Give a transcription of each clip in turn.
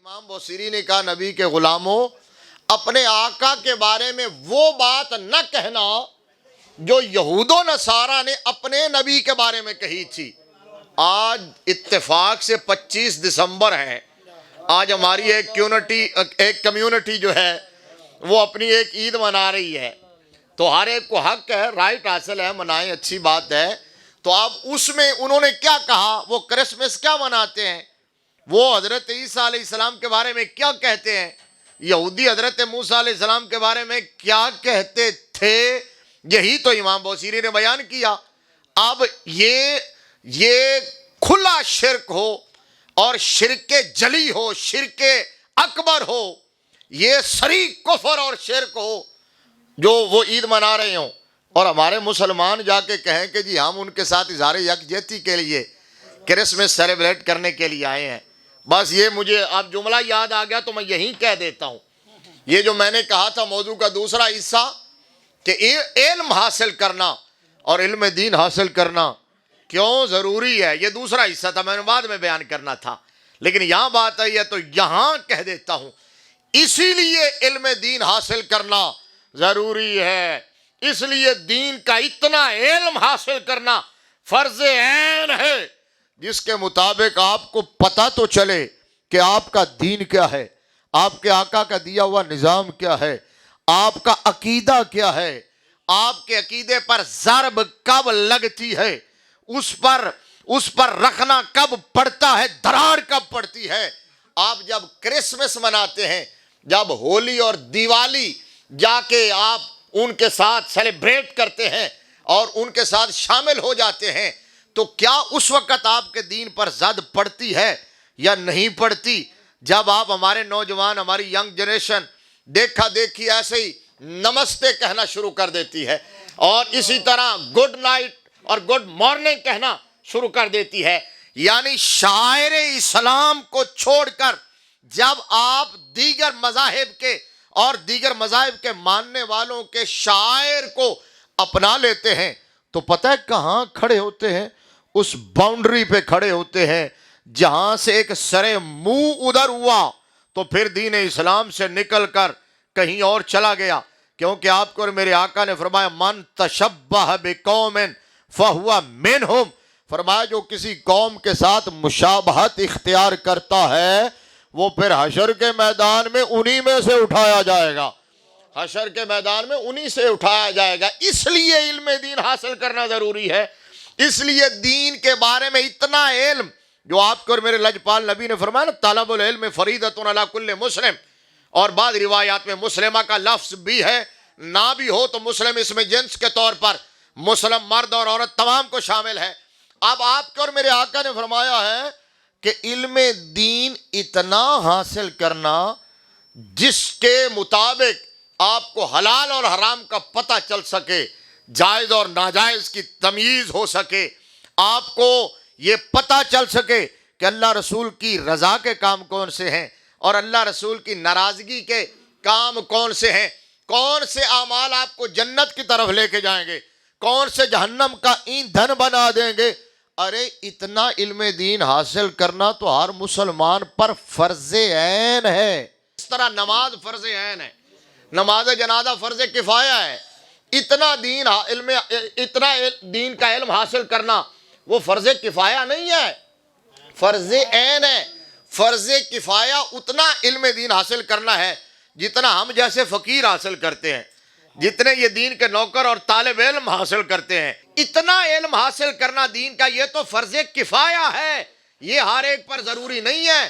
امام بوصیری نے کہا نبی کے غلاموں اپنے آقا کے بارے میں وہ بات نہ کہنا جو یہود و نصارہ نے اپنے نبی کے بارے میں کہی تھی۔ آج اتفاق سے 25 دسمبر ہے، آج ہماری ایک کمیونٹی جو ہے وہ اپنی ایک عید منا رہی ہے، تو ہر ایک کو حق ہے، رائٹ حاصل ہے، منائیں، اچھی بات ہے۔ تو اب اس میں انہوں نے کیا کہا، وہ کرسمس کیا مناتے ہیں، وہ حضرت عیسیٰ علیہ السلام کے بارے میں کیا کہتے ہیں، یہودی حضرت موسیٰ علیہ السلام کے بارے میں کیا کہتے تھے، یہی تو امام بوصیری نے بیان کیا۔ اب یہ کھلا شرک ہو اور شرک جلی ہو، شرک اکبر ہو، یہ صریح کفر اور شرک ہو جو وہ عید منا رہے ہوں، اور ہمارے مسلمان جا کے کہیں کہ جی ہم ان کے ساتھ اظہار یکجہتی کے لیے کرسمس سیلیبریٹ کرنے کے لیے آئے ہیں۔ بس یہ مجھے اب جملہ یاد آ گیا تو میں یہی کہہ دیتا ہوں۔ یہ جو میں نے کہا تھا موضوع کا دوسرا حصہ کہ علم حاصل کرنا اور علم دین حاصل کرنا کیوں ضروری ہے، یہ دوسرا حصہ تھا، میں نے بعد میں بیان کرنا تھا، لیکن یہاں بات آئی ہے تو یہاں کہہ دیتا ہوں۔ اسی لیے علم دین حاصل کرنا ضروری ہے، اس لیے دین کا اتنا علم حاصل کرنا فرض عین ہے جس کے مطابق آپ کو پتہ تو چلے کہ آپ کا دین کیا ہے، آپ کے آقا کا دیا ہوا نظام کیا ہے، آپ کا عقیدہ کیا ہے، آپ کے عقیدے پر ضرب کب لگتی ہے، اس پر رکھنا کب پڑتا ہے، دراڑ کب پڑتی ہے۔ آپ جب کرسمس مناتے ہیں، جب ہولی اور دیوالی جا کے آپ ان کے ساتھ سیلیبریٹ کرتے ہیں اور ان کے ساتھ شامل ہو جاتے ہیں، تو کیا اس وقت آپ کے دین پر زد پڑتی ہے یا نہیں پڑتی؟ جب آپ ہمارے نوجوان، ہماری ینگ جنریشن دیکھا دیکھی ایسے ہی نمستے کہنا شروع کر دیتی ہے اور اسی طرح گڈ نائٹ اور گڈ مارننگ کہنا شروع کر دیتی ہے، یعنی شاعر اسلام کو چھوڑ کر جب آپ دیگر مذاہب کے اور دیگر مذاہب کے ماننے والوں کے شاعر کو اپنا لیتے ہیں تو پتہ ہے کہاں کھڑے ہوتے ہیں؟ اس باؤنڈری پہ کھڑے ہوتے ہیں جہاں سے ایک سرے منہ ادھر ہوا تو پھر دین اسلام سے نکل کر کہیں اور چلا گیا، کیونکہ آپ کو اور میرے آقا نے فرمایا من تشبہ بقوم فہو منہم، فرمایا جو کسی قوم کے ساتھ مشابہت اختیار کرتا ہے وہ پھر حشر کے میدان میں انہی میں سے اٹھایا جائے گا، حشر کے میدان میں انہی سے اٹھایا جائے گا۔ اس لیے علم دین حاصل کرنا ضروری ہے، اس لیے دین کے بارے میں اتنا علم جو آپ کو اور میرے لجپال نبی نے فرمایا نا طلب العلم فریضۃ علی کل مسلم، اور بعض روایات میں مسلمہ کا لفظ بھی ہے، نہ بھی ہو تو مسلم اس میں جنس کے طور پر مسلم مرد اور عورت تمام کو شامل ہے۔ اب آپ کو اور میرے آقا نے فرمایا ہے کہ علم دین اتنا حاصل کرنا جس کے مطابق آپ کو حلال اور حرام کا پتہ چل سکے، جائز اور ناجائز کی تمیز ہو سکے، آپ کو یہ پتہ چل سکے کہ اللہ رسول کی رضا کے کام کون سے ہیں اور اللہ رسول کی ناراضگی کے کام کون سے ہیں، کون سے اعمال آپ کو جنت کی طرف لے کے جائیں گے، کون سے جہنم کا ایندھن بنا دیں گے۔ ارے اتنا علم دین حاصل کرنا تو ہر مسلمان پر فرض عین ہے، اس طرح نماز فرض عین ہے، نماز جنازہ فرض کفایہ ہے۔ اتنا دین کا علم حاصل کرنا وہ فرض کفایہ نہیں ہے، فرض عین ہے۔ فرض کفایہ اتنا علم دین حاصل کرنا ہے جتنا ہم جیسے فقیر حاصل کرتے ہیں، جتنے یہ دین کے نوکر اور طالب علم حاصل کرتے ہیں، اتنا علم حاصل کرنا دین کا یہ تو فرض کفایہ ہے، یہ ہر ایک پر ضروری نہیں ہے،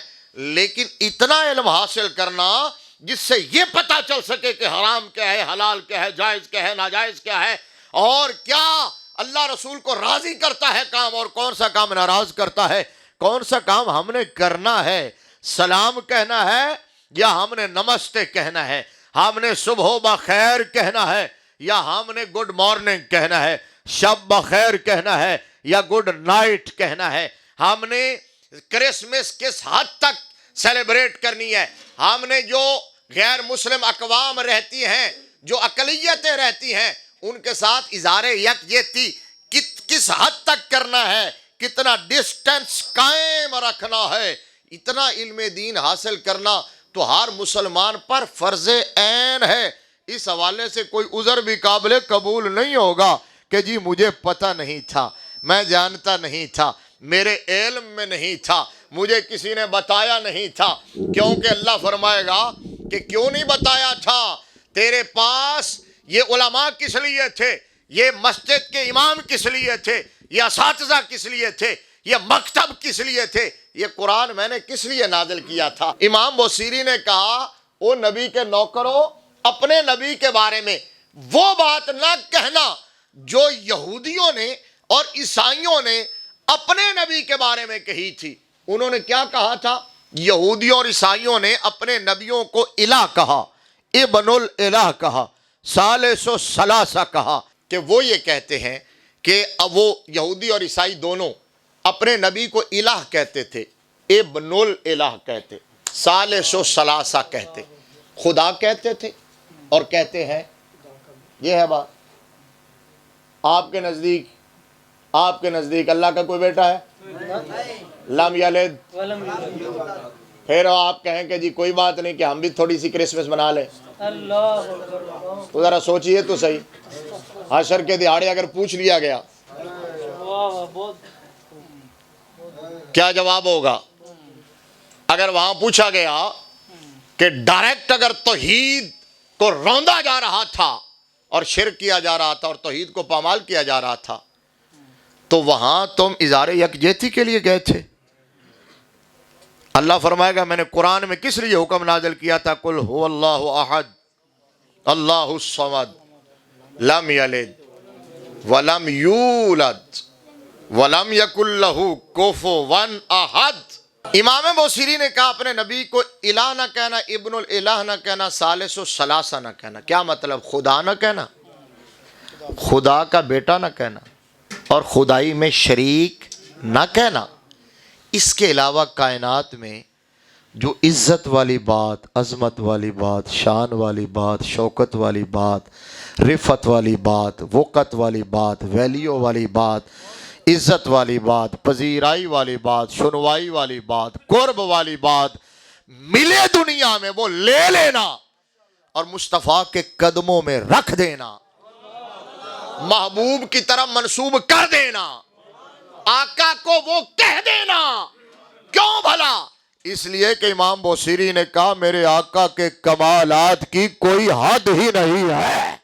لیکن اتنا علم حاصل کرنا جس سے یہ پتہ چل سکے کہ حرام کیا ہے، حلال کیا ہے، جائز کیا ہے، ناجائز کیا ہے، اور کیا اللہ رسول کو راضی کرتا ہے کام اور کون سا کام ناراض کرتا ہے، کون سا کام ہم نے کرنا ہے، سلام کہنا ہے یا ہم نے نمستے کہنا ہے، ہم نے صبح بخیر کہنا ہے یا ہم نے گڈ مارننگ کہنا ہے، شب بخیر کہنا ہے یا گڈ نائٹ کہنا ہے، ہم نے کرسمس کس حد تک سیلیبریٹ کرنی ہے، ہم نے جو غیر مسلم اقوام رہتی ہیں، جو اقلیتیں رہتی ہیں، ان کے ساتھ اظہار یکجہتی کس حد تک کرنا ہے، کتنا ڈسٹنس قائم رکھنا ہے، اتنا علم دین حاصل کرنا تو ہر مسلمان پر فرض عین ہے۔ اس حوالے سے کوئی عذر بھی قابل قبول نہیں ہوگا کہ جی مجھے پتہ نہیں تھا، میں جانتا نہیں تھا، میرے علم میں نہیں تھا، مجھے کسی نے بتایا نہیں تھا۔ کیونکہ اللہ فرمائے گا کہ کیوں نہیں بتایا تھا؟ تیرے پاس یہ علماء کس لیے تھے، یہ مسجد کے امام کس لیے تھے، یہ اساتذہ کس لیے تھے، یہ مکتب کس لیے تھے، یہ قرآن میں نے کس لیے نازل کیا تھا۔ امام بوصیری نے کہا او نبی کے نوکروں، اپنے نبی کے بارے میں وہ بات نہ کہنا جو یہودیوں نے اور عیسائیوں نے اپنے نبی کے بارے میں کہی تھی۔ انہوں نے کیا کہا تھا؟ یہودیوں اور عیسائیوں نے اپنے نبیوں کو الہ کہا، ابن الالہ کہا، ثالث ثلاثہ کہا، کہ وہ یہ کہتے ہیں کہ وہ یہودی اور عیسائی دونوں اپنے نبی کو الہ کہتے تھے، ابن الالہ کہتے، ثالث ثلاثہ کہتے، خدا کہتے تھے اور کہتے ہیں۔ یہ ہے بات۔ آپ کے نزدیک اللہ کا کوئی بیٹا ہے؟ لم یلد۔ پھر آپ کہیں کہ جی کوئی بات نہیں کہ ہم بھی تھوڑی سی کرسمس منا لیں۔ تو ذرا سوچئے تو صحیح، حشر کے دہاڑے اگر پوچھ لیا گیا کیا جواب ہوگا؟ اگر وہاں پوچھا گیا کہ ڈائریکٹ اگر توحید کو روندا جا رہا تھا اور شرک کیا جا رہا تھا اور توحید کو پامال کیا جا رہا تھا تو وہاں تم اظہار یکجہتی کے لیے گئے تھے۔ اللہ فرمائے گا میں نے قرآن میں کس لیے حکم نازل کیا تھا؟ قل هو اللہ احد اللہ الصمد لم یلد ولم یولد ولم یکن لہ کفوا احد۔ امام بوصیری نے کہا اپنے نبی کو الہ نہ کہنا، ابن الالہ نہ کہنا، ثالث ثلاثہ نہ کہنا۔ کیا مطلب؟ خدا نہ کہنا، خدا کا بیٹا نہ کہنا اور خدائی میں شریک نہ کہنا۔ اس کے علاوہ کائنات میں جو عزت والی بات، عظمت والی بات، شان والی بات، شوکت والی بات، رفعت والی بات، وقت والی بات، ویلیو والی بات، عزت والی بات، پذیرائی والی بات، سنوائی والی بات، قرب والی بات ملے دنیا میں وہ لے لینا اور مصطفیٰ کے قدموں میں رکھ دینا، محبوب کی طرف منسوب کر دینا، آقا کو وہ کہہ دینا۔ کیوں بھلا؟ اس لیے کہ امام بوصیری نے کہا میرے آقا کے کمالات کی کوئی حد ہی نہیں ہے۔